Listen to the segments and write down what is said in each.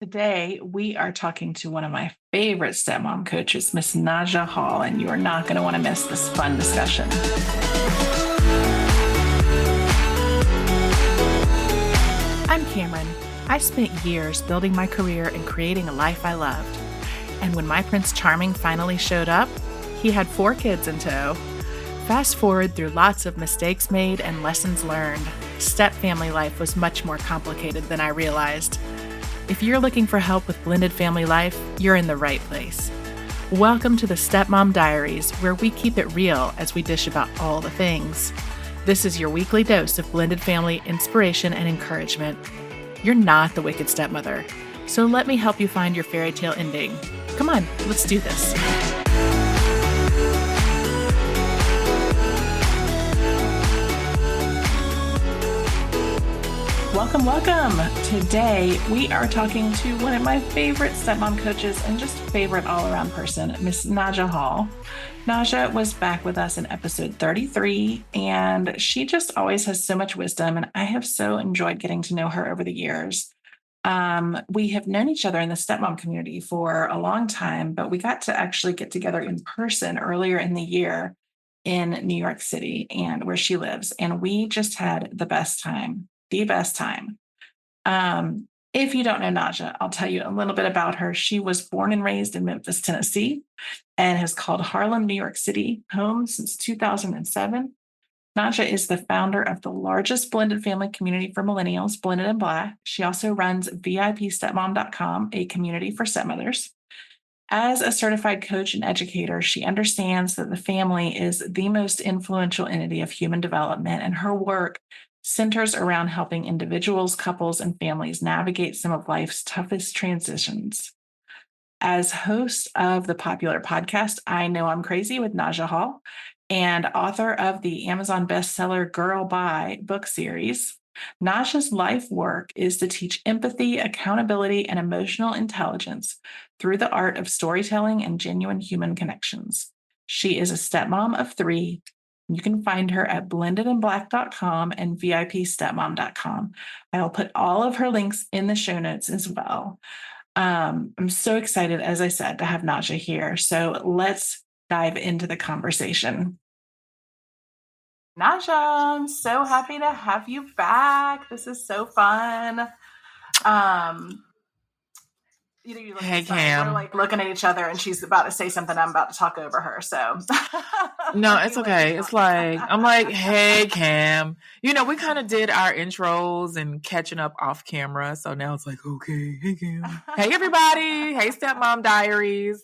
Today, we are talking to one of my favorite stepmom coaches, Miss Naja Hall, and you are not going to want to miss this fun discussion. I'm Cameron. I spent years building my career and creating a life I loved. And when my Prince Charming finally showed up, he had 4 kids in tow. Fast forward through lots of mistakes made and lessons learned, step family life was much more complicated than I realized. If you're looking for help with blended family life, you're in the right place. Welcome to the Stepmom Diaries, where we keep it real as we dish about all the things. This is your weekly dose of blended family inspiration and encouragement. You're not the wicked stepmother, so let me help you find your fairy tale ending. Come on, let's do this. Welcome. Today, we are talking to one of my favorite stepmom coaches and just favorite all-around person, Miss Naja Hall. Naja was back with us in episode 33, and she just always has so much wisdom, and I have so enjoyed getting to know her over the years. We have known each other in the stepmom community for a long time, but we got to actually get together in person earlier in the year in New York City and where she lives, and we just had the best time. If you don't know Naja, I'll tell you a little bit about her. She was born and raised in Memphis, Tennessee, and has called Harlem, New York City home since 2007. Naja is the founder of the largest blended family community for millennials, Blended and Black. She also runs VIPstepmom.com, a community for stepmothers. As a certified coach and educator, she understands that the family is the most influential entity of human development, and her work centers around helping individuals, couples, and families navigate some of life's toughest transitions. As host of the popular podcast, I Know I'm Crazy with Naja Hall, and author of the Amazon bestseller Girl Bye book series, Naja's life work is to teach empathy, accountability, and emotional intelligence through the art of storytelling and genuine human connections. She is a stepmom of 3. You can find her at blendedandblack.com and VIPstepmom.com. I'll put all of her links in the show notes as well. I'm so excited, as I said, to have Naja here. So let's dive into the conversation. Naja, I'm so happy to have you back. This is so fun. Hey, Cam. We're like looking at each other, and she's about to say something. I'm about to talk over her. So no, it's okay. It's like I'm like, hey, Cam. We kind of did our intros and catching up off camera. So now it's like, okay, hey, Cam. Hey, everybody. Hey, Stepmom Diaries.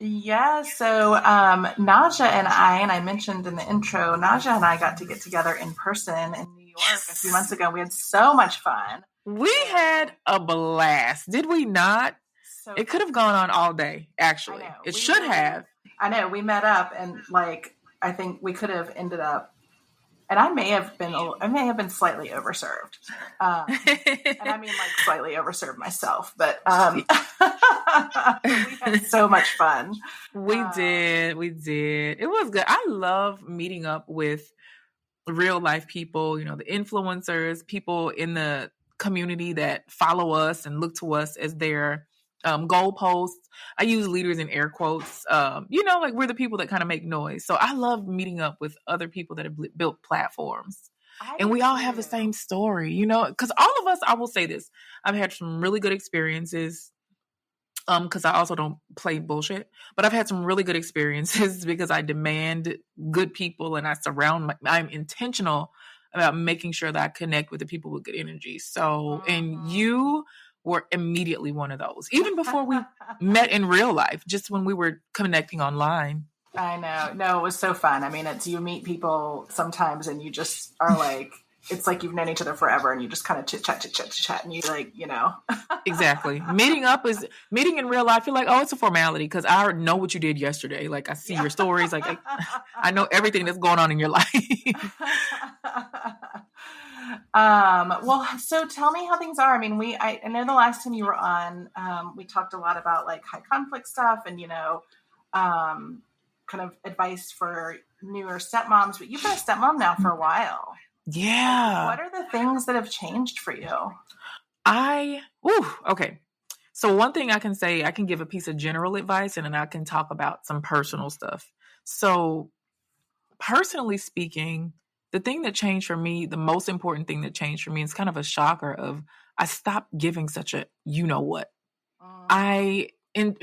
Yeah. So Naja and I mentioned in the intro, Naja and I got to get together in person in New York a few months ago. We had so much fun. We had a blast. Did we not? So it could have gone on all day, actually. It should have. I know. We met up, and I think we could have ended up, and I may have been slightly overserved. And I mean slightly overserved myself, but we had so much fun. We did. It was good. I love meeting up with real life people, the influencers, people in the community that follow us and look to us as their goalposts. I use leaders in air quotes. We're the people that kind of make noise. So I love meeting up with other people that have built platforms. And we all have the same story, because all of us, I will say this, I've had some really good experiences because I also don't play bullshit, but I've had some really good experiences because I demand good people and I'm intentional about making sure that I connect with the people with good energy. So, and you were immediately one of those, even before we met in real life, just when we were connecting online. I know. No, it was so fun. I mean, you meet people sometimes and you just are like, it's like you've known each other forever and you just kind of chit chat. And you Exactly. Meeting in real life. You're like, oh, it's a formality because I already know what you did yesterday. Like I see your stories. Like I know everything that's going on in your life. Well, so tell me how things are. I mean, I know the last time you were on, we talked a lot about high conflict stuff and, kind of advice for newer stepmoms, but you've been a stepmom now for a while. Yeah. What are the things that have changed for you? Okay. So one thing I can say, I can give a piece of general advice and then I can talk about some personal stuff. So personally speaking, the thing that changed for me, the most important thing that changed for me, is kind of a shocker of I stopped giving such a you know what.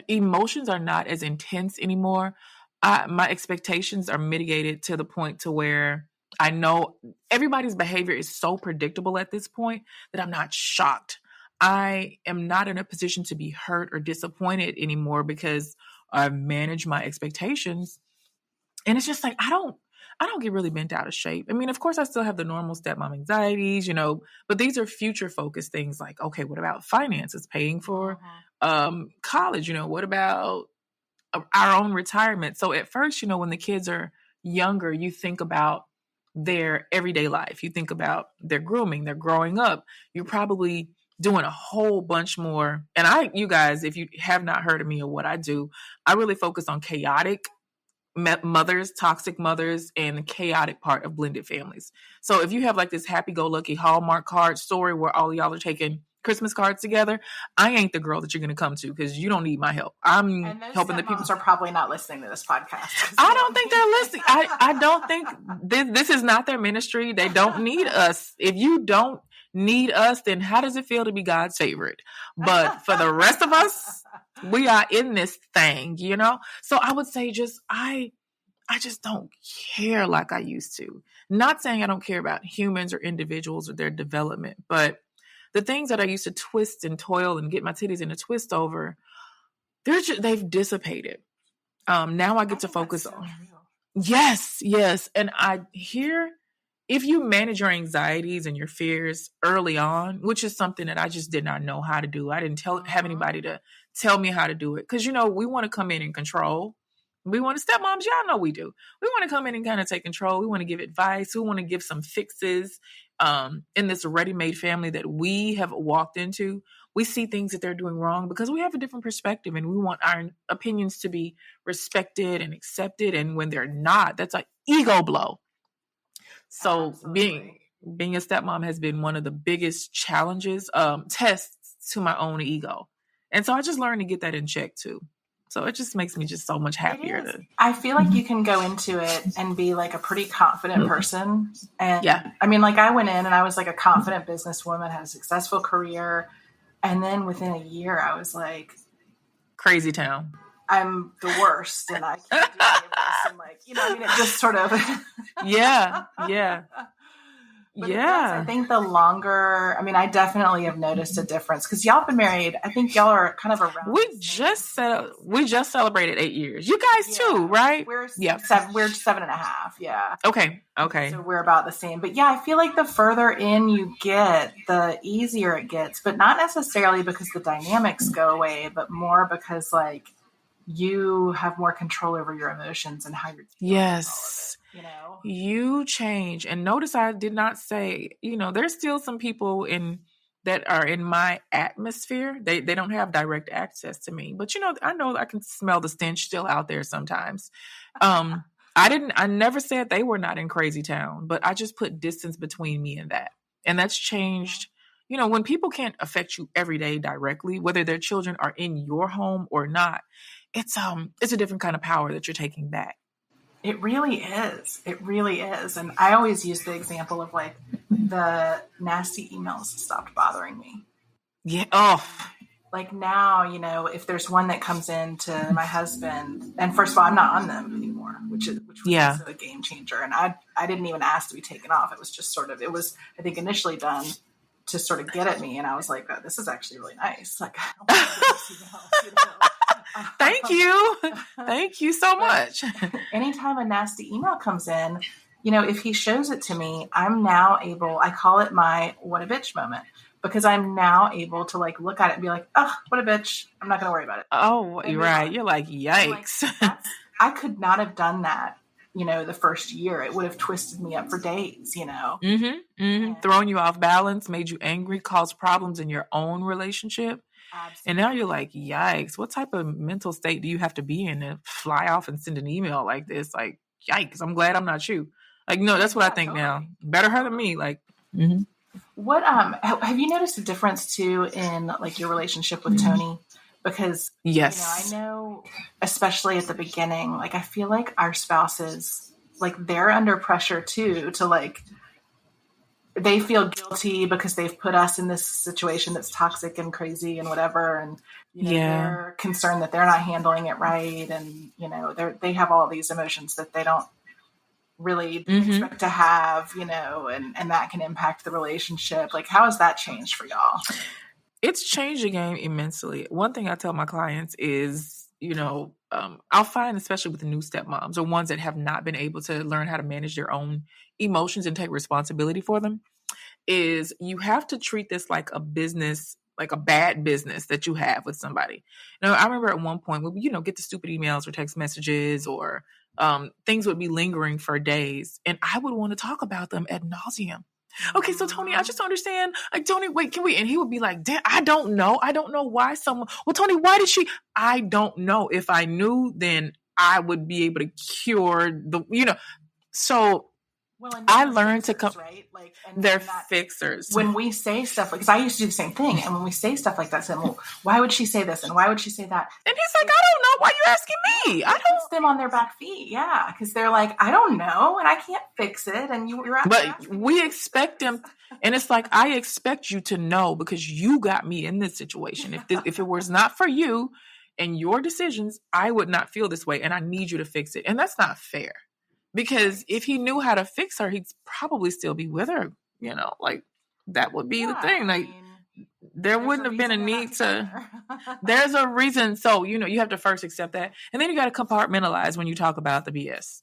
Emotions are not as intense anymore. My expectations are mitigated to the point to where I know everybody's behavior is so predictable at this point that I'm not shocked. I am not in a position to be hurt or disappointed anymore because I've managed my expectations. And it's just like I don't get really bent out of shape. I mean, of course I still have the normal stepmom anxieties, but these are future focused things like, okay, what about finances, paying for college, what about our own retirement? So at first, when the kids are younger, you think about their everyday life. You think about their grooming, their growing up. You're probably doing a whole bunch more. And you guys, if you have not heard of me or what I do, I really focus on chaotic mothers, toxic mothers, and the chaotic part of blended families. So if you have like this happy-go-lucky Hallmark card story where all y'all are taking Christmas cards together, I ain't the girl that you're going to come to because you don't need my help. I'm helping the people. Are probably not listening to this podcast. I don't think they're listening. I don't think this is not their ministry. They don't need us. If you don't need us, then how does it feel to be God's favorite? But for the rest of us, we are in this thing, So I would say I just don't care like I used to. Not saying I don't care about humans or individuals or their development, but the things that I used to twist and toil and get my titties in a twist over, they've dissipated. Now I get to focus on. Yes. And if you manage your anxieties and your fears early on, which is something that I just did not know how to do. I didn't have anybody to tell me how to do it. Because, we want to come in and control. We want to, stepmoms, y'all know we do. We want to come in and kind of take control. We want to give advice. We want to give some fixes. In this ready-made family that we have walked into, we see things that they're doing wrong because we have a different perspective and we want our opinions to be respected and accepted. And when they're not, that's an ego blow. So being a stepmom has been one of the biggest challenges, tests to my own ego. And so I just learned to get that in check too. So it just makes me just so much happier. I feel like you can go into it and be like a pretty confident person. And I mean, like I went in and I was like a confident businesswoman, had a successful career. And then within a year, I was like, crazy town. I'm the worst and I can't do any of this. And like, I mean, it just sort of. Yeah. But I think the longer, I mean, I definitely have noticed a difference because y'all have been married. I think y'all are kind of around. We just celebrated 8 years. You guys too, right? We're 7.5. Yeah. Okay. So we're about the same. But yeah, I feel like the further in you get, the easier it gets, but not necessarily because the dynamics go away, but more because like you have more control over your emotions and how you're feeling. Yes. You change. And notice I did not say, there's still some people that are in my atmosphere. They don't have direct access to me, but I know I can smell the stench still out there sometimes. I never said they were not in crazy town, but I just put distance between me and that. And that's changed. When people can't affect you every day directly, whether their children are in your home or not, it's a different kind of power that you're taking back. It really is. And I always use the example of like the nasty emails stopped bothering me. Yeah. Oh, like now, if there's one that comes in to my husband, and first of all, I'm not on them anymore, which was a game changer. And I didn't even ask to be taken off. It was just it was, I think, initially done to sort of get at me. And I was like, oh, this is actually really nice. Like, I don't want to do this, Thank you. Thank you so much. Anytime a nasty email comes in, if he shows it to me, I'm now able, I call it my what a bitch moment, because I'm now able to like look at it and be like, oh, what a bitch. I'm not going to worry about it. Oh, you're right. You're like, yikes. I could not have done that, the first year. It would have twisted me up for days, Throwing you off balance, made you angry, caused problems in your own relationship. Absolutely. And now you're like, yikes, what type of mental state do you have to be in to fly off and send an email like this? Like, yikes, I'm glad I'm not you. Like, no, that's what I think totally. Now. Better her than me. Like, What have you noticed a difference too in like your relationship with Tony? Because I Yes. know, especially at the beginning, like I feel like our spouses, like they're under pressure too to like they feel guilty because they've put us in this situation that's toxic and crazy and whatever, and Yeah. they're concerned that they're not handling it right, and they have all these emotions that they don't really Hmm. expect to have, and that can impact the relationship. Like, how has that changed for y'all? It's changed the game immensely. One thing I tell my clients is, I'll find, especially with the new stepmoms or ones that have not been able to learn how to manage their own emotions and take responsibility for them, is you have to treat this like a business, like a bad business that you have with somebody. I remember at one point when we, get the stupid emails or text messages or things would be lingering for days, and I would want to talk about them ad nauseum. Okay, so Tony, I just don't understand. Like, Tony, wait, can we? And he would be like, Damn, I don't know. I don't know why someone. Well, Tony, why did she? I don't know. If I knew, then I would be able to cure So Well, and I they're learned to come. fixers, right? Like, They're and that fixers. when we say stuff, because I used to do the same thing, and when we say stuff like that, saying, "Well, why would she say this, and why would she say that?" And he's like, I don't know. Why you asking me? I It puts them on their back feet, yeah, because they're like, "I don't know, and I can't fix it," and you're don't. But we expect them, and it's like I expect you to know because you got me in this situation. If it was not for you and your decisions, I would not feel this way, and I need you to fix it. And that's not fair because if he knew how to fix her, he'd probably still be with her. Like that would be the thing. Like there wouldn't have been a need to. There's a reason. So, you have to first accept that. And then you got to compartmentalize when you talk about the BS.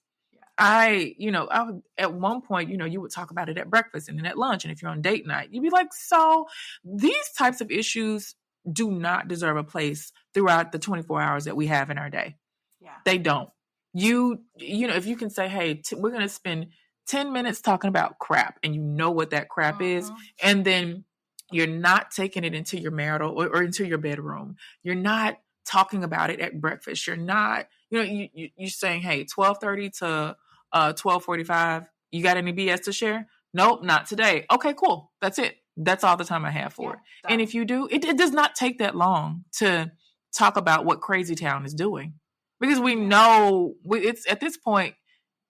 I would, at one point, you would talk about it at breakfast and then at lunch. And if you're on date night, you'd be like, so these types of issues do not deserve a place throughout the 24 hours that we have in our day. Yeah. They don't. If you can say, hey, we're going to spend 10 minutes talking about crap and you know what that crap is. And then you're not taking it into your marital or into your bedroom. You're not talking about it at breakfast. You're not, you're saying, hey, 12:30 to 12:45. You got any BS to share? Nope, not today. Okay, cool. That's it. That's all the time I have for it. And if you do, it does not take that long to talk about what Crazy Town is doing. Because we know it's at this point,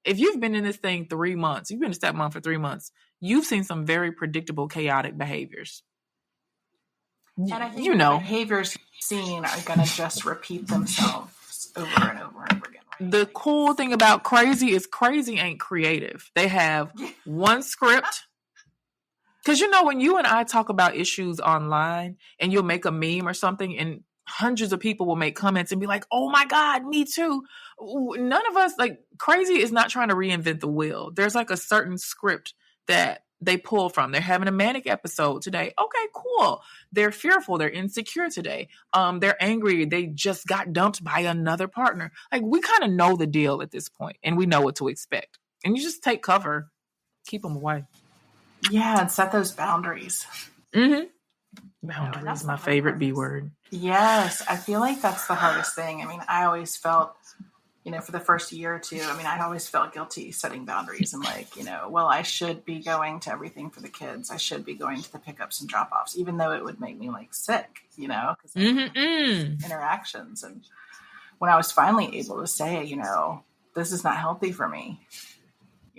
if you've been in this thing 3 months, you've been a stepmom for 3 months, you've seen some very predictable, chaotic behaviors. And I think the behaviors seen are going to just repeat themselves over and over and over again. Right? The cool thing about Crazy is Crazy ain't creative. They have one script. Because when you and I talk about issues online and you'll make a meme or something and hundreds of people will make comments and be like, oh my God, me too. None of us, like, Crazy is not trying to reinvent the wheel. There's like a certain script that they pull from. They're having a manic episode today. Okay, cool. They're fearful. They're insecure today. They're angry. They just got dumped by another partner. Like, we kind of know the deal at this point and we know what to expect. And you just take cover, keep them away. Yeah, and set those boundaries. Mm-hmm. Boundaries, my favorite B word. Yes, I feel like that's the hardest thing. I mean, I always felt, for the first year or two, I always felt guilty setting boundaries and like, well, I should be going to everything for the kids. I should be going to the pickups and drop offs, even though it would make me like sick, because interactions. And when I was finally able to say, this is not healthy for me,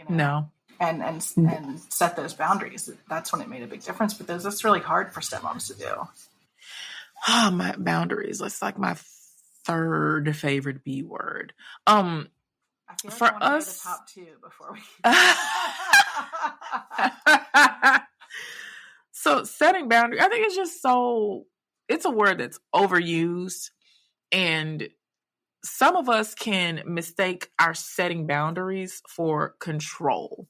no. And set those boundaries. That's when it made a big difference. But that's really hard for stepmoms to do. Oh, my boundaries. That's like my third favorite B word. I feel like for I want to us, go to the top two before we. So setting boundaries, I think it's just it's a word that's overused, and some of us can mistake our setting boundaries for control.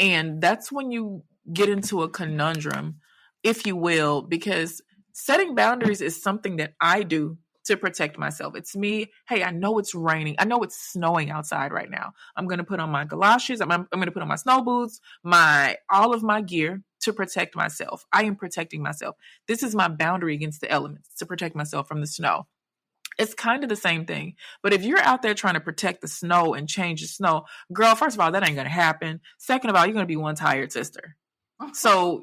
And that's when you get into a conundrum, if you will, because setting boundaries is something that I do to protect myself. It's me. Hey, I know it's raining. I know it's snowing outside right now. I'm going to put on my galoshes. I'm going to put on my snow boots, all of my gear to protect myself. I am protecting myself. This is my boundary against the elements, to protect myself from the snow. It's kind of the same thing. But if you're out there trying to protect the snow and change the snow, girl, first of all, that ain't going to happen. Second of all, you're going to be one tired sister. So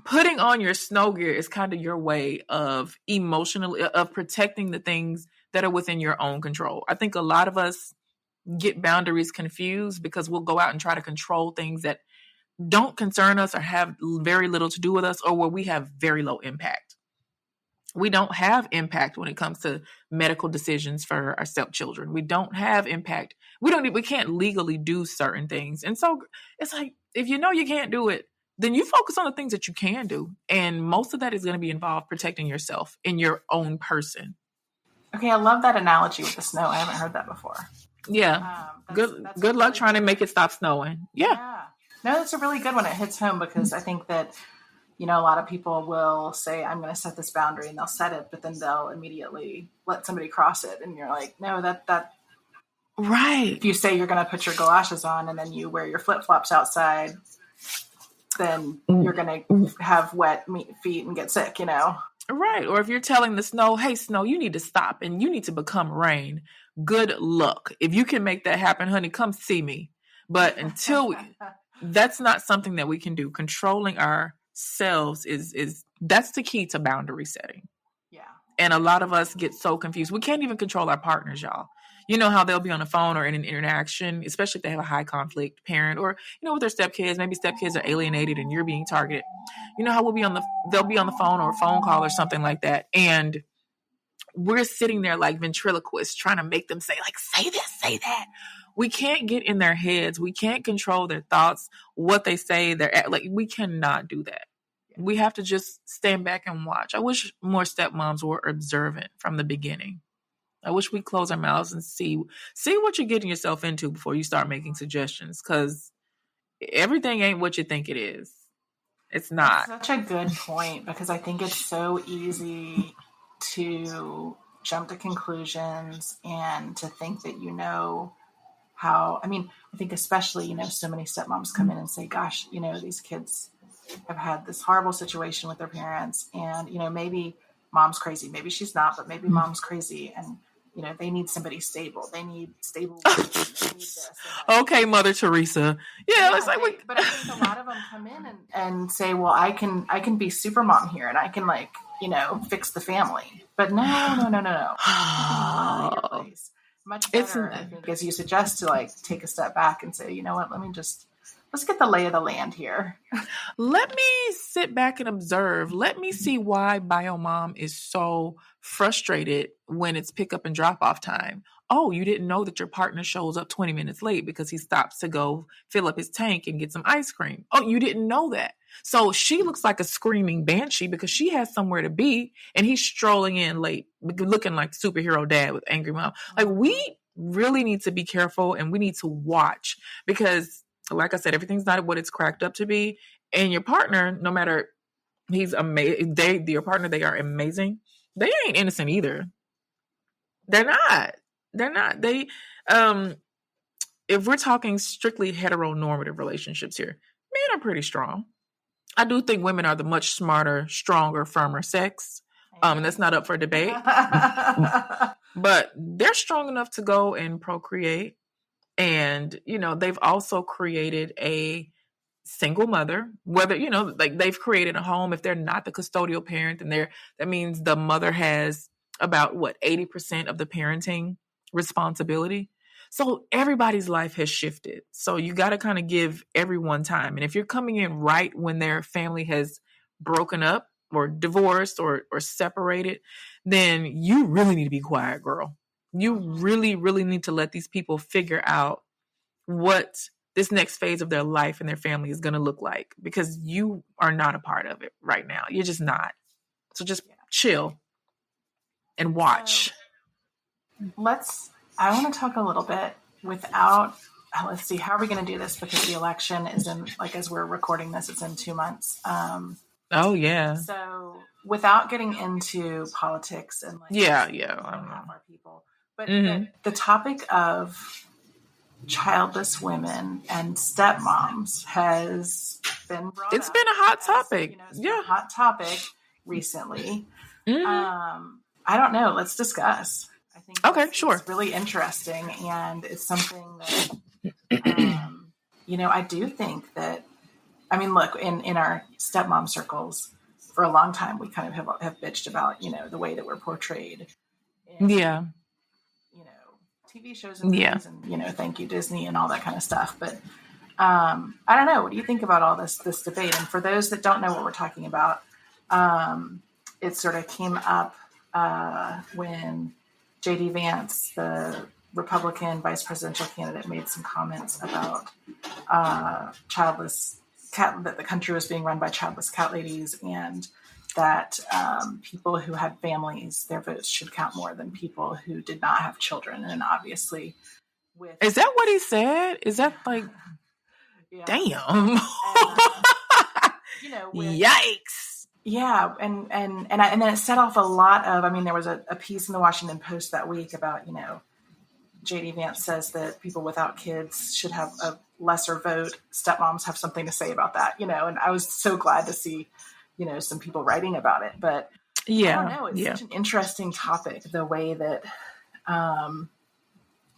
putting on your snow gear is kind of your way of emotionally of protecting the things that are within your own control. I think a lot of us get boundaries confused because we'll go out and try to control things that don't concern us or have very little to do with us, or where we have very low impact. We don't have impact when it comes to medical decisions for our stepchildren. We don't have impact. We can't legally do certain things. And so it's like, if you know you can't do it, then you focus on the things that you can do. And most of that is going to be involved protecting yourself in your own person. Okay, I love that analogy with the snow. I haven't heard that before. Yeah. Good luck trying to make it stop snowing. Yeah. No, that's a really good one. It hits home because I think that, a lot of people will say, I'm going to set this boundary, and they'll set it, but then they'll immediately let somebody cross it. And you're like, no, that. Right. If you say you're going to put your galoshes on and then you wear your flip-flops outside, then you're going to have wet feet and get sick, Right. Or if you're telling the snow, hey, snow, you need to stop and you need to become rain. Good luck. If you can make that happen, honey, come see me. But until that's not something that we can do. Controlling ourselves is that's the key to boundary setting. Yeah. And a lot of us get so confused. We can't even control our partners, y'all. You know how they'll be on the phone or in an interaction, especially if they have a high conflict parent or, with their stepkids. Maybe stepkids are alienated and you're being targeted. You know how they'll be on the phone or a phone call or something like that. And we're sitting there like ventriloquists trying to make them say this, say that. We can't get in their heads. We can't control their thoughts, what they say. We cannot do that. We have to just stand back and watch. I wish more stepmoms were observant from the beginning. I wish we close our mouths and see what you're getting yourself into before you start making suggestions, because everything ain't what you think it is. It's not. That's such a good point, because I think it's so easy to jump to conclusions and to think that how, I think especially, so many stepmoms come in and say, gosh, these kids have had this horrible situation with their parents, and, maybe mom's crazy. Maybe she's not, but maybe mom's crazy. And, they need somebody stable. They need stable. They need this. Okay, Mother Teresa. Yeah, it's like, but I think a lot of them come in and say, well, I can be super mom here, and I can fix the family. But no. Much better, I think, as you suggest, to take a step back and say, you know what, let's get the lay of the land here. Let me sit back and observe. Let me see why BioMom is so frustrated when it's pick up and drop off time. Oh, you didn't know that your partner shows up 20 minutes late because he stops to go fill up his tank and get some ice cream. Oh, you didn't know that. So she looks like a screaming banshee because she has somewhere to be, and he's strolling in late, looking like superhero dad with angry mom. We really need to be careful, and we need to watch, because like I said, everything's not what it's cracked up to be. And your partner, no matter he's amazing, your partner, they are amazing. They ain't innocent either. They're not. They, if we're talking strictly heteronormative relationships here, men are pretty strong. I do think women are the much smarter, stronger, firmer sex. And that's not up for debate. But they're strong enough to go and procreate. And, they've also created a single mother, whether, they've created a home. If they're not the custodial parent, then that means the mother has about 80% of the parenting responsibility. So everybody's life has shifted. So you got to kind of give everyone time. And if you're coming in right when their family has broken up or divorced or separated, then you really need to be quiet, girl. You really, really need to let these people figure out what this next phase of their life and their family is going to look like, because you are not a part of it right now. You're just not. So just chill and watch. I want to talk a little bit without, let's see, how are we going to do this? Because the election is in, as we're recording this, it's in 2 months. Oh, yeah. So without getting into politics and I don't know our people, but the topic of childless women and stepmoms has been brought up. It's been a hot topic. It's been a hot topic recently. I don't know. Let's discuss. I think it's really interesting, and it's something that I do think that I mean, look, in our stepmom circles, for a long time, we kind of have bitched about, the way that we're portrayed in, Yeah. TV shows and Yeah. movies and, thank you, Disney and all that kind of stuff. But I don't know. What do you think about all this debate? And for those that don't know what we're talking about, it sort of came up when J.D. Vance, the Republican vice presidential candidate, made some comments about childless cat, that the country was being run by childless cat ladies, and that people who had families, their votes should count more than people who did not have children. And obviously, is that what he said? Is that like, yeah. Damn? And, yikes! Yeah, and then it set off a lot of. I mean, there was a piece in the Washington Post that week about J.D. Vance says that people without kids should have a lesser vote. Stepmoms have something to say about that, and I was so glad to see, some people writing about it. But yeah, I don't know. It's such an interesting topic, the way that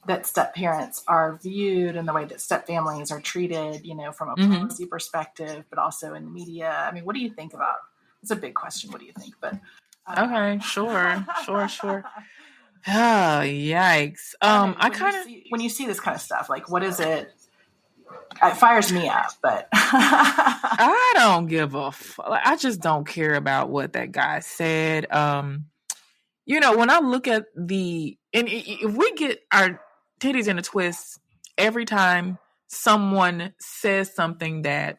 that step parents are viewed and the way that step families are treated, from a policy perspective, but also in the media. I mean, what do you think about? It's a big question. What do you think? But okay, sure. Oh, yikes. When you see this kind of stuff, like, what is it? It fires me up, but I don't give a I just don't care about what that guy said. When I look at if we get our titties in a twist every time someone says something that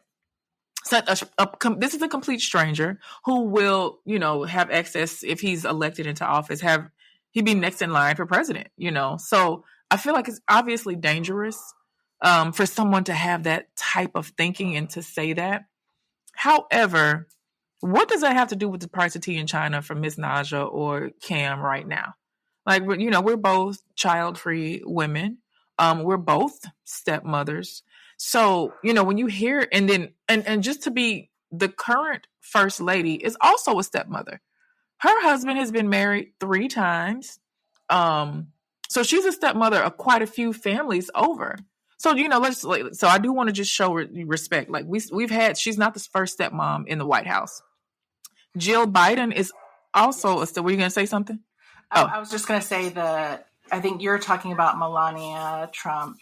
this is a complete stranger who will, have access, if he's elected into office, he'd be next in line for president, So I feel like it's obviously dangerous for someone to have that type of thinking and to say that. However, what does that have to do with the price of tea in China for Miss Naja or Cam right now? Like, we're both child-free women. We're both stepmothers. So, when you hear, and just to be, the current first lady is also a stepmother. Her husband has been married 3 times. So she's a stepmother of quite a few families over. So, so I do want to just show respect. Like she's not the first stepmom in the White House. Jill Biden is also were you going to say something? I was just going to say that I think you're talking about Melania Trump.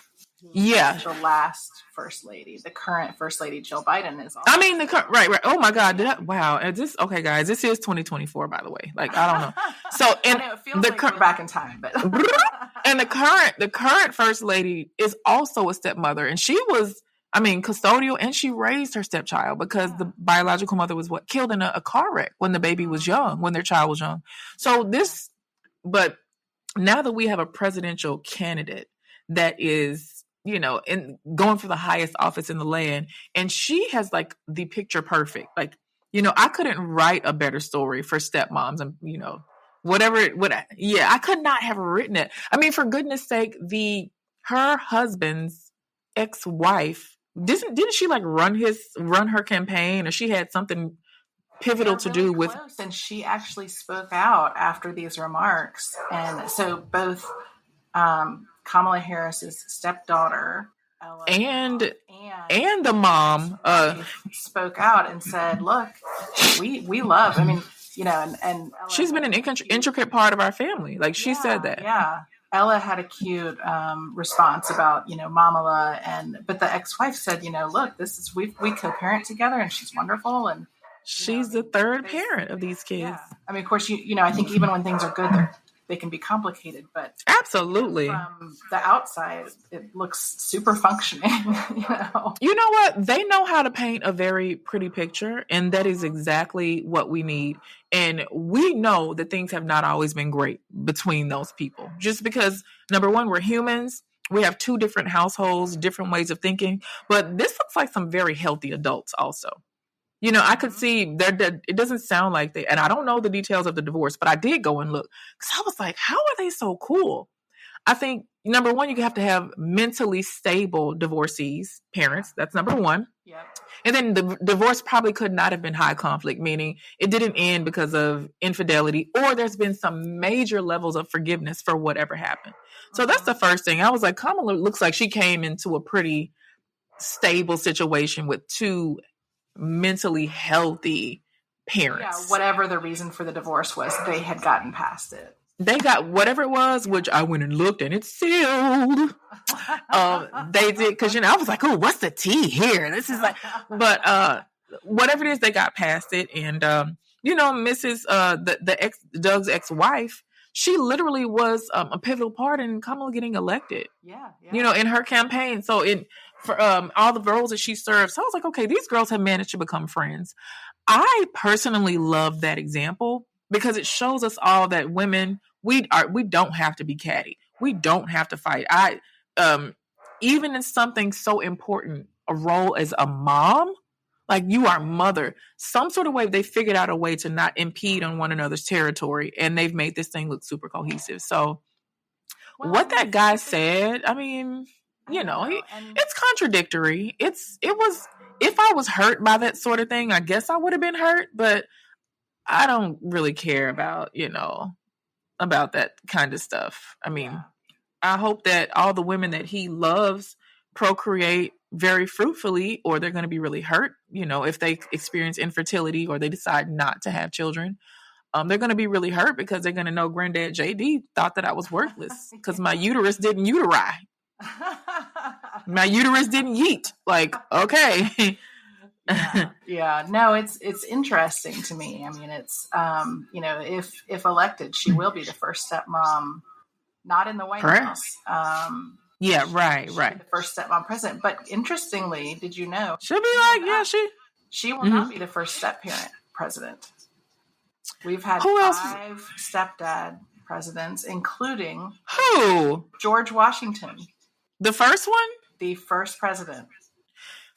Yeah. The last first lady, the current first lady, Jill Biden is also. I mean, right. Oh my God. Wow. Okay, guys, this is 2024, by the way. Like, I don't know. So, and it feels like we're back in time, but. And the current first lady is also a stepmother, and she was, custodial, and she raised her stepchild because the biological mother was killed in a car wreck when the baby was young, when their child was young. So but now that we have a presidential candidate that is, in going for the highest office in the land, and she has like the picture perfect. Like, I couldn't write a better story for stepmoms, and I could not have written it. I mean, for goodness sake, her husband's ex-wife didn't she like run her campaign, or she had something pivotal to do with, and she actually spoke out after these remarks. And so both Kamala Harris's stepdaughter Ella, and the mom spoke out and said, look, we love, and Ella, she's been an intricate part of our family. Like, she said that. Yeah. Ella had a cute response about, Mamala, but the ex-wife said, look, we co-parent together, and she's wonderful, and she's the third parent of these kids. Yeah. I mean, of course, I think even when things are good, they can be complicated, but absolutely, from the outside, it looks super functioning. You know what? They know how to paint a very pretty picture, and that is exactly what we need. And we know that things have not always been great between those people, just because, number one, we're humans. We have 2 different households, different ways of thinking, but this looks like some very healthy adults also. I could see it doesn't sound like and I don't know the details of the divorce, but I did go and look, because I was like, how are they so cool? I think, number one, you have to have mentally stable divorcees, parents. That's number one. Yeah. And then the divorce probably could not have been high conflict, meaning it didn't end because of infidelity, or there's been some major levels of forgiveness for whatever happened. So that's the first thing. I was like, Kamala looks like she came into a pretty stable situation with 2 mentally healthy parents. Yeah, whatever the reason for the divorce was, they had gotten past it. They got whatever it was, which I went and looked and it's sealed. They did, because I was like, oh, what's the tea here? This is like, but whatever it is, they got past it. And Mrs. Doug's ex-wife, she literally was a pivotal part in Kamala getting elected. Yeah. In her campaign. So for all the roles that she served, so I was like, okay, these girls have managed to become friends. I personally love that example because it shows us all that women, we don't have to be catty. We don't have to fight. Even in something so important, a role as a mom, like you are mother, some sort of way they figured out a way to not impede on one another's territory, and they've made this thing look super cohesive. So what that guy said, I mean, it's contradictory. It was, if I was hurt by that sort of thing, I guess I would have been hurt, but I don't really care about that kind of stuff. I mean, I hope that all the women that he loves procreate very fruitfully, or they're going to be really hurt, if they experience infertility or they decide not to have children. They're going to be really hurt because they're going to know Granddad JD thought that I was worthless because my uterus didn't uteri. My uterus didn't yeet. Like, okay. Yeah. No, it's interesting to me. I mean, it's, if elected, she will be the first stepmom, not in the White House. Yeah, right. The first stepmom president. But interestingly, did you know? She'll be like, she will not be the first step-parent president. We've had Who else? 5 stepdad presidents, including who? George Washington. The first one? The first president.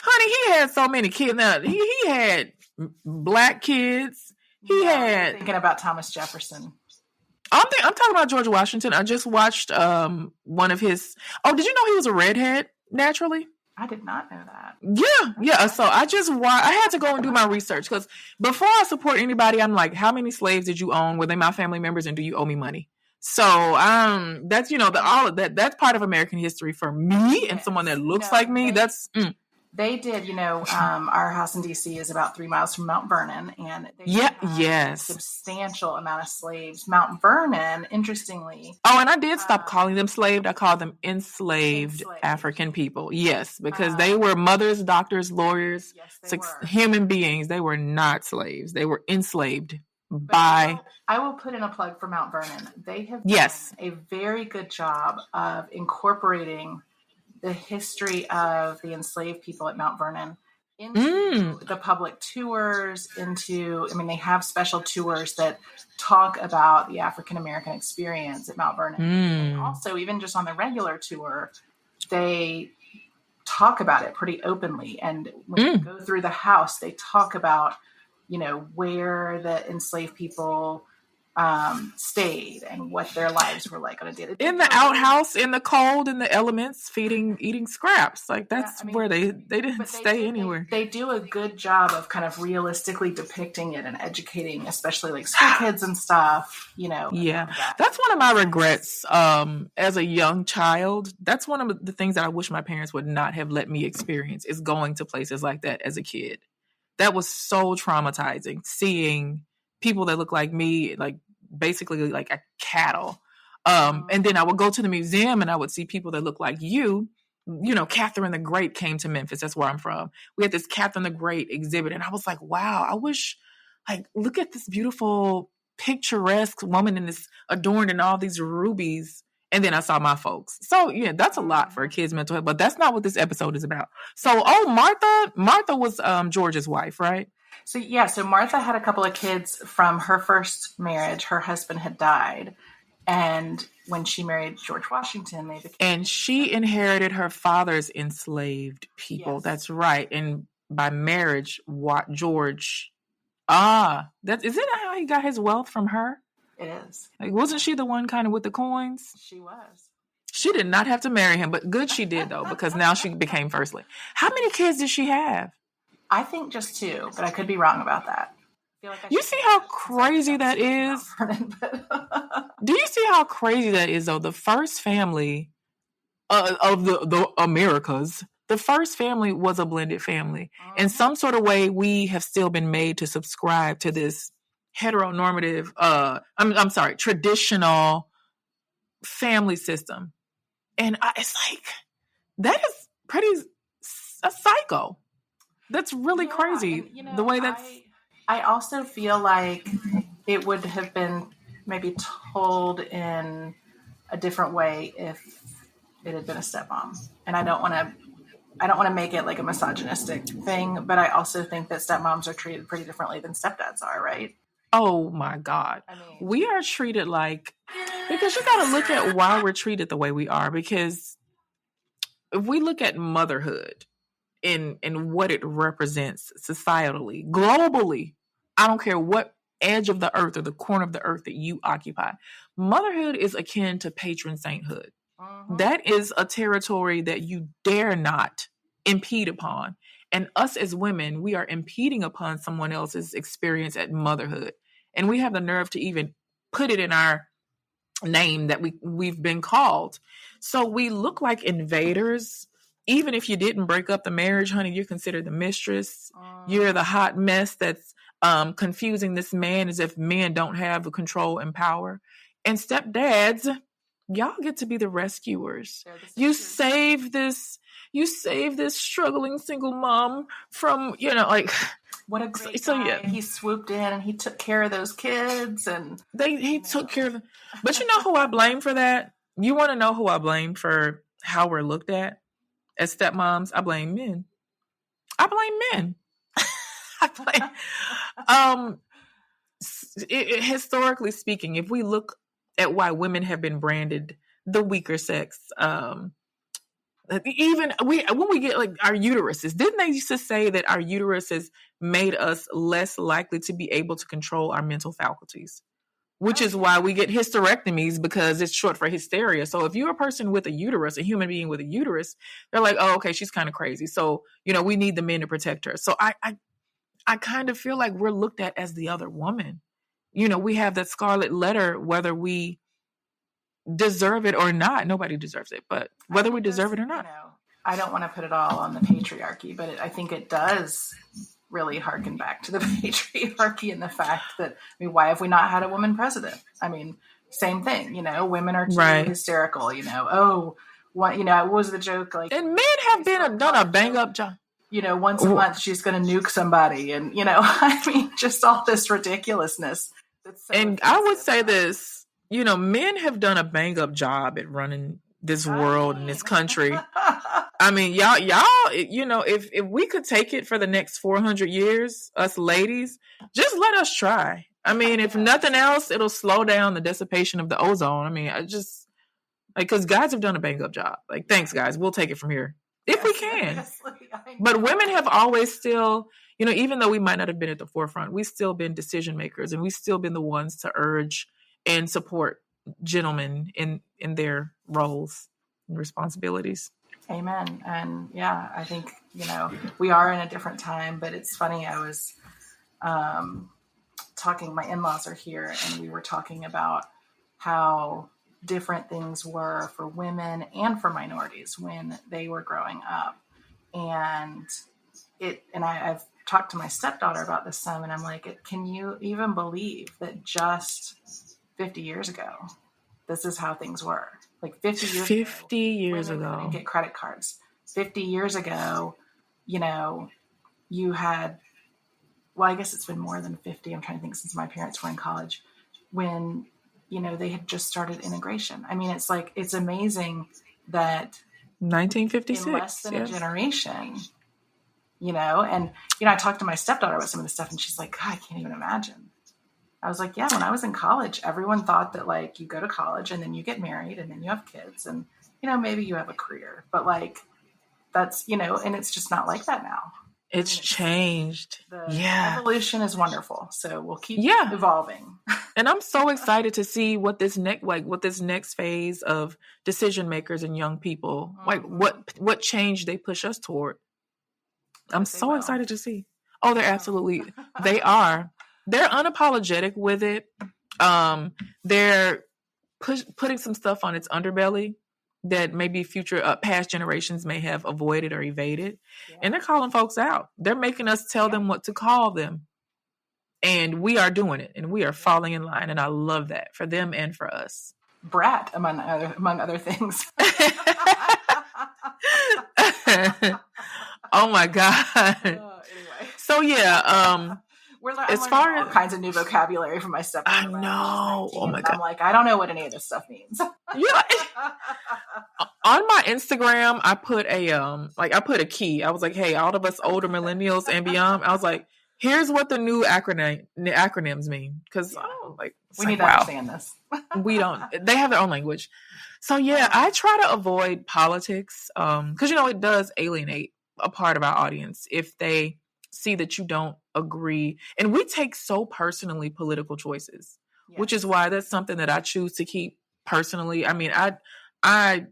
Honey, he had so many kids. Now, he had black kids. Had thinking about Thomas Jefferson. I'm talking about George Washington. I just watched one of his. Oh, did you know he was a redhead naturally? I did not know that. Yeah. So I had to go and do my research because before I support anybody, I'm like, how many slaves did you own? Were they my family members? And do you owe me money? So that's all of that. That's part of American history for me and someone that looks like me. They did, our house in D.C. is about 3 miles from Mount Vernon, and they had a substantial amount of slaves. Mount Vernon, interestingly. Oh, and I did stop calling them slaved. I called them enslaved African people. Yes, because they were mothers, doctors, lawyers, human beings. They were not slaves. They were enslaved by... I will put in a plug for Mount Vernon. They have done a very good job of incorporating the history of the enslaved people at Mount Vernon into the public tours, they have special tours that talk about the African-American experience at Mount Vernon. And also, even just on the regular tour, they talk about it pretty openly. And when you go through the house, they talk about, where the enslaved people stayed and what their lives were like on a day-to-day. In the outhouse, in the cold, in the elements, eating scraps. Like that's where they didn't stay anywhere. They do a good job of kind of realistically depicting it and educating, especially like school kids and stuff, Yeah. That's one of my regrets as a young child. That's one of the things that I wish my parents would not have let me experience, is going to places like that as a kid. That was so traumatizing, seeing people that look like me, like basically like a cattle. And then I would go to the museum and I would see people that look like you. Catherine the Great came to Memphis. That's where I'm from. We had this Catherine the Great exhibit. And I was like, wow, I wish, look at this beautiful, picturesque woman in this, adorned in all these rubies. And then I saw my folks. So yeah, that's a lot for a kid's mental health, but that's not what this episode is about. So, Martha was George's wife, right? So Martha had a couple of kids from her first marriage. Her husband had died. And when she married George Washington, they became... And she inherited her father's enslaved people. Yes. That's right. And by marriage, George... is it how he got his wealth from her? It is. Wasn't she the one kind of with the coins? She was. She did not have to marry him, but good she did, though, because now she became first lady. How many kids did she have? I think just 2, but I could be wrong about that. You see how crazy that is? Do you see how crazy that is, though? The first family of the Americas, the first family was a blended family. In some sort of way, we have still been made to subscribe to this heteronormative, I'm sorry, traditional family system. And it's like, that is pretty a psycho. That's really crazy. And, the way that's. I also feel like it would have been maybe told in a different way if it had been a stepmom. And I don't want to make it like a misogynistic thing, but I also think that stepmoms are treated pretty differently than stepdads are, right? Oh my God. We are treated like, because you got to look at why we're treated the way we are. Because if we look at motherhood and what it represents societally, globally, I don't care what edge of the earth or the corner of the earth that you occupy, motherhood is akin to patron sainthood. That is a territory that you dare not impede upon. And us as women, we are impeding upon someone else's experience at motherhood. And we have the nerve to even put it in our name that we've been called. So we look like invaders. Even if you didn't break up the marriage, honey, you're considered the mistress. You're the hot mess that's confusing this man as if men don't have the control and power. And stepdads, y'all get to be the rescuers. You save this struggling single mom from, like, what a great guy. Yeah. He swooped in and he took care of those kids, and he took care of them. But you know who I blame for that? You want to know who I blame for how we're looked at as stepmoms? I blame men. Historically speaking, if we look at why women have been branded the weaker sex, even when we get like our uteruses, didn't they used to say that our uteruses made us less likely to be able to control our mental faculties, which is why we get hysterectomies, because it's short for hysteria. So if you're a person with a uterus, a human being with a uterus, they're like, oh, okay, she's kind of crazy. So, we need the men to protect her. So I kind of feel like we're looked at as the other woman. We have that scarlet letter, whether we deserve it or not. Nobody deserves it, but whether we deserve it or not. I don't want to put it all on the patriarchy, but I think it does really harken back to the patriarchy and the fact that, why have we not had a woman president? Same thing, women are too hysterical, what was the joke? Like, and men have done a bang up job. Once a month she's going to nuke somebody, and just all this ridiculousness. And I would say this, men have done a bang up job at running this world and this country. Y'all, if we could take it for the next 400 years, us ladies, just let us try. If nothing else, it'll slow down the dissipation of the ozone. Because guys have done a bang up job. Like, thanks, guys. We'll take it from here. If we can. But women have always still, even though we might not have been at the forefront, we've still been decision makers, and we've still been the ones to urge and support gentlemen in their roles and responsibilities. Amen. And yeah, I think, we are in a different time, but it's funny. I was talking, my in-laws are here, and we were talking about how different things were for women and for minorities when they were growing up. And I've talked to my stepdaughter about this some, and I'm like, can you even believe that just 50 years ago, this is how things were? Like 50 years ago, women couldn't get credit cards. 50 years ago, you had, well, I guess it's been more than 50. I'm trying to think, since my parents were in college, when they had just started integration. It's amazing that 1956, in less than a generation, and, I talked to my stepdaughter about some of this stuff, and she's like, God, I can't even imagine. I was like, yeah, when I was in college, everyone thought that, like, you go to college and then you get married and then you have kids and, maybe you have a career, but like, that's, and it's just not like that now. It's changed. The evolution is wonderful. So we'll keep evolving. And I'm so excited to see what this next phase of decision makers and young people, what change they push us toward. I'm so excited to see. Oh, they are. They're unapologetic with it. They're putting some stuff on its underbelly that maybe future past generations may have avoided or evaded. And they're calling folks out. They're making us tell them what to call them. And we are doing it, and we are falling in line. And I love that for them and for us. Brat, among other things. Oh my God. Anyway. So yeah, as far as all kinds of new vocabulary from my stepmom. I know. Oh my God. I'm like, I don't know what any of this stuff means. Yeah. On my Instagram, I put a key. I was like, hey, all of us older millennials and beyond, I was like, here's what the new acronyms mean. Because we need to understand this. We don't. They have their own language. So yeah, I try to avoid politics because it does alienate a part of our audience if they see that you don't agree. And we take so personally political choices, which is why that's something that I choose to keep personally. I mean, I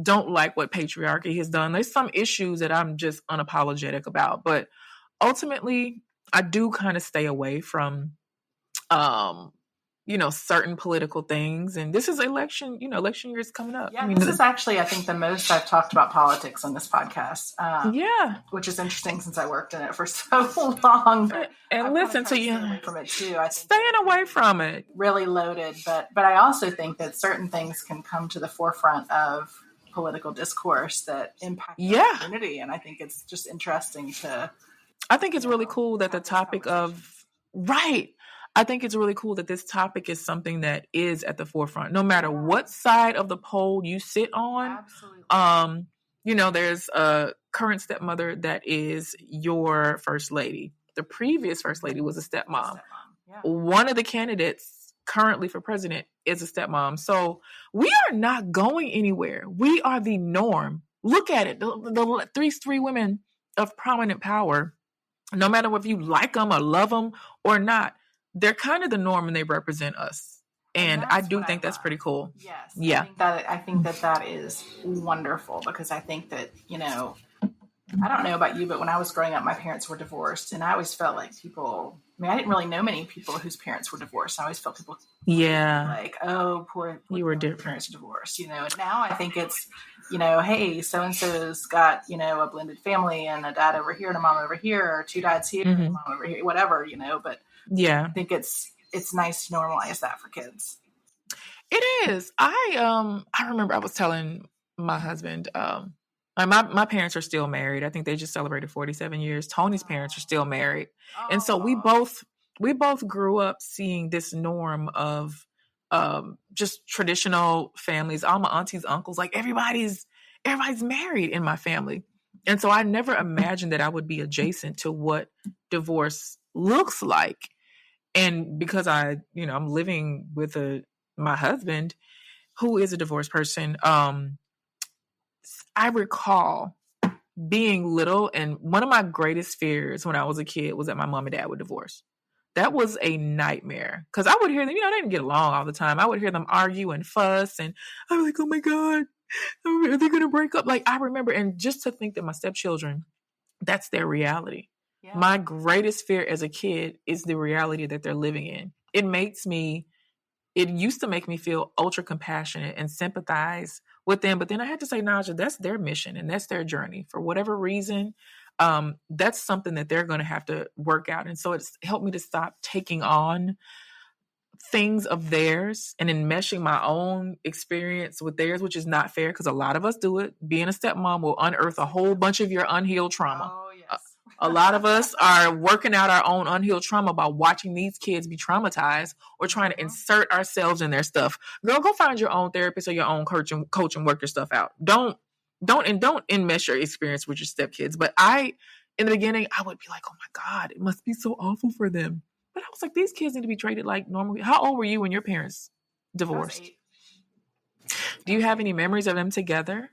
don't like what patriarchy has done. There's some issues that I'm just unapologetic about, but ultimately I do kind of stay away from certain political things. And this is election year is coming up. Yeah, this is actually, I think, the most I've talked about politics on this podcast. Which is interesting since I worked in it for so long. And listen to you from it too. Staying away from it. Really loaded, but I also think that certain things can come to the forefront of political discourse that impact the community, and I think it's just interesting to. I think it's really cool that the topic of I think it's really cool that this topic is something that is at the forefront, no matter what side of the pole you sit on. Absolutely. There's a current stepmother that is your first lady. The previous first lady was a stepmom. Yeah. One of the candidates currently for president is a stepmom. So we are not going anywhere. We are the norm. Look at it. The three women of prominent power, no matter if you like them or love them or not, they're kind of the norm and they represent us. And I do think that's pretty cool. Yes. Yeah. I think that is wonderful because I think that, I don't know about you, but when I was growing up, my parents were divorced and I always felt like I didn't really know many people whose parents were divorced. I always felt people like, oh, poor you were different. Parents are divorced, and now I think it's, hey, so-and-so's got, a blended family and a dad over here and a mom over here, or two dads here and a mom over here, whatever, but I think it's nice to normalize that for kids. It is. I remember I was telling my husband, my parents are still married. I think they just celebrated 47 years. Tony's parents are still married. And so we both grew up seeing this norm of just traditional families. All my aunties, uncles, like everybody's married in my family. And so I never imagined that I would be adjacent to what divorce looks like. And because I'm living with my husband, who is a divorced person, I recall being little, and one of my greatest fears when I was a kid was that my mom and dad would divorce. That was a nightmare because I would hear them, they didn't get along all the time. I would hear them argue and fuss, and I'm like, oh my God, are they going to break up? Like, I remember, and just to think that my stepchildren, that's their reality. Yeah. My greatest fear as a kid is the reality that they're living in. It used to make me feel ultra compassionate and sympathize with them. But then I had to say, Naja, that's their mission and that's their journey. For whatever reason, that's something that they're going to have to work out. And so it's helped me to stop taking on things of theirs and enmeshing my own experience with theirs, which is not fair because a lot of us do it. Being a stepmom will unearth a whole bunch of your unhealed trauma. Oh, yes. A lot of us are working out our own unhealed trauma by watching these kids be traumatized or trying to insert ourselves in their stuff. Girl, go find your own therapist or your own coach and work your stuff out. Don't enmesh your experience with your stepkids. But in the beginning, I would be like, oh my God, it must be so awful for them. But I was like, these kids need to be treated like normal. How old were you when your parents divorced? I was 8. Do you have any memories of them together?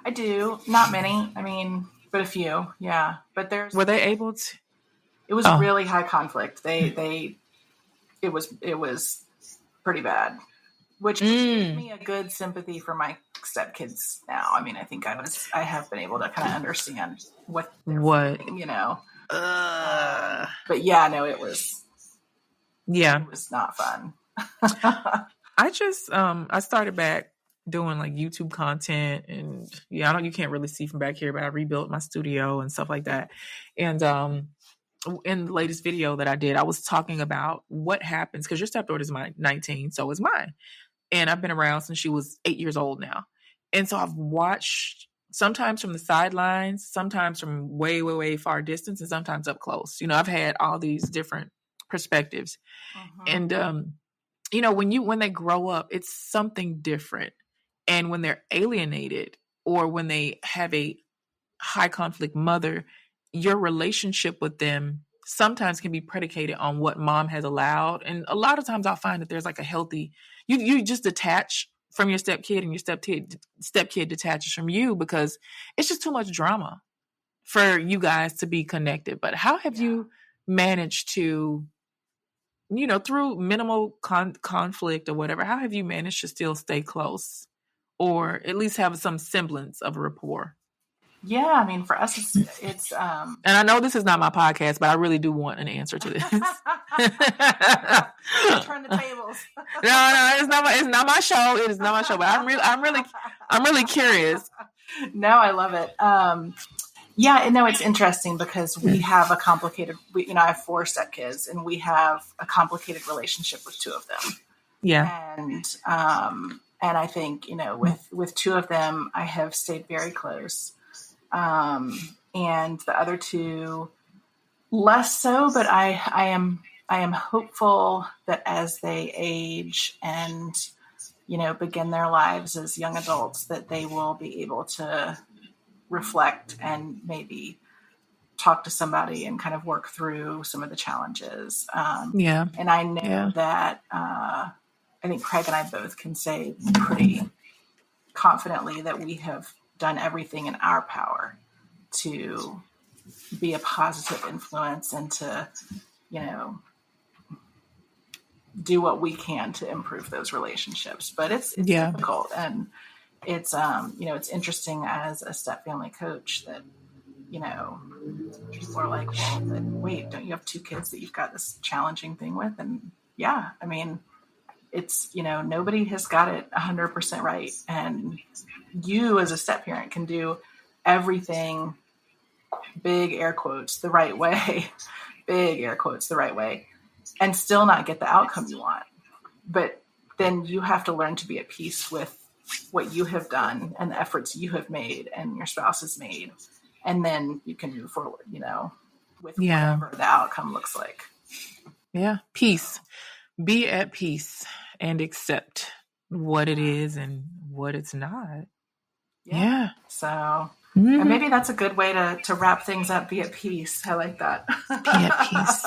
I do. Not many. I mean, but a few. Yeah. But were they able to? It was really high conflict. It was pretty bad, which gives me a good sympathy for my stepkids now. I mean, I think I have been able to kind of understand what feeling, but yeah, no, it was not fun. I just I started back doing like YouTube content, and yeah, you can't really see from back here, but I rebuilt my studio and stuff like that. And in the latest video that I did, I was talking about what happens, because your stepdaughter is 19, so is mine. And I've been around since she was 8 years old now. And so I've watched sometimes from the sidelines, sometimes from way, way, way far distance, and sometimes up close. I've had all these different perspectives. And, when they grow up, it's something different. And when they're alienated, or when they have a high conflict mother, your relationship with them sometimes can be predicated on what mom has allowed. And a lot of times I'll find that there's like a healthy, you just detach from your stepkid, and your stepkid detaches from you, because it's just too much drama for you guys to be connected. But how have you managed to, through minimal conflict or whatever, how have you managed to still stay close, or at least have some semblance of a rapport? Yeah, I mean, for us, it's and I know this is not my podcast, but I really do want an answer to this. Turn the tables. No, it's not my show. It is not my show, but I'm really curious. No, I love it. Yeah, no, it's interesting because we have a complicated. I have 4 stepkids, and we have a complicated relationship with 2 of them. Yeah, and I think with 2 of them, I have stayed very close. And the other 2 less so, but I am hopeful that as they age and, begin their lives as young adults, that they will be able to reflect and maybe talk to somebody and kind of work through some of the challenges. And I know that, I think Craig and I both can say pretty confidently that we have done everything in our power to be a positive influence and to, do what we can to improve those relationships. But it's difficult, and it's it's interesting as a step family coach that people are like, well, then wait, don't you have 2 kids that you've got this challenging thing with? And I mean, it's nobody has got it 100% right, and you as a step parent can do everything, big air quotes, the right way, big air quotes, the right way, and still not get the outcome you want. But then you have to learn to be at peace with what you have done and the efforts you have made and your spouse has made. And then you can move forward, with whatever the outcome looks like. Yeah. Peace. Be at peace and accept what it is and what it's not. Yeah. So and maybe that's a good way to wrap things up. Be at peace. I like that. Be at peace.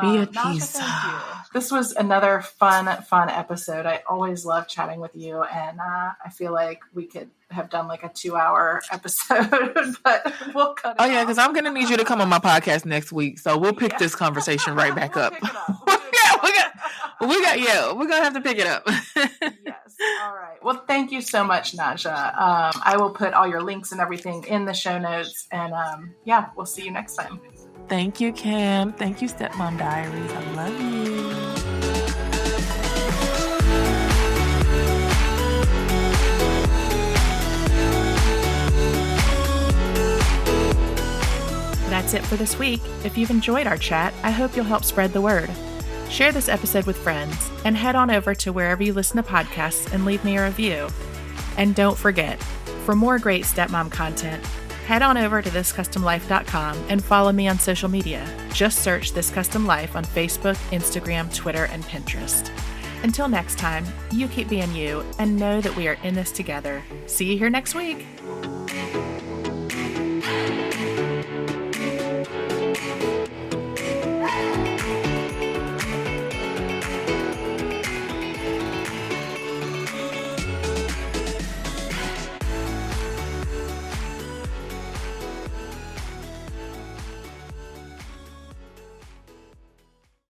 Be at Naja, peace. Thank you. This was another fun episode. I always love chatting with you, and I feel like we could have done like a 2-hour episode, but we'll cut it. Oh yeah, because I'm going to need you to come on my podcast next week, so we'll pick this conversation right back up. We're going to have to pick it up. Yes. All right. Well, thank you so much, Naja. I will put all your links and everything in the show notes, and we'll see you next time. Thank you, Kim. Thank you, Stepmom Diaries. I love you. That's it for this week. If you've enjoyed our chat, I hope you'll help spread the word. Share this episode with friends, and head on over to wherever you listen to podcasts and leave me a review. And don't forget, for more great stepmom content, head on over to thiscustomlife.com and follow me on social media. Just search This Custom Life on Facebook, Instagram, Twitter, and Pinterest. Until next time, you keep being you and know that we are in this together. See you here next week.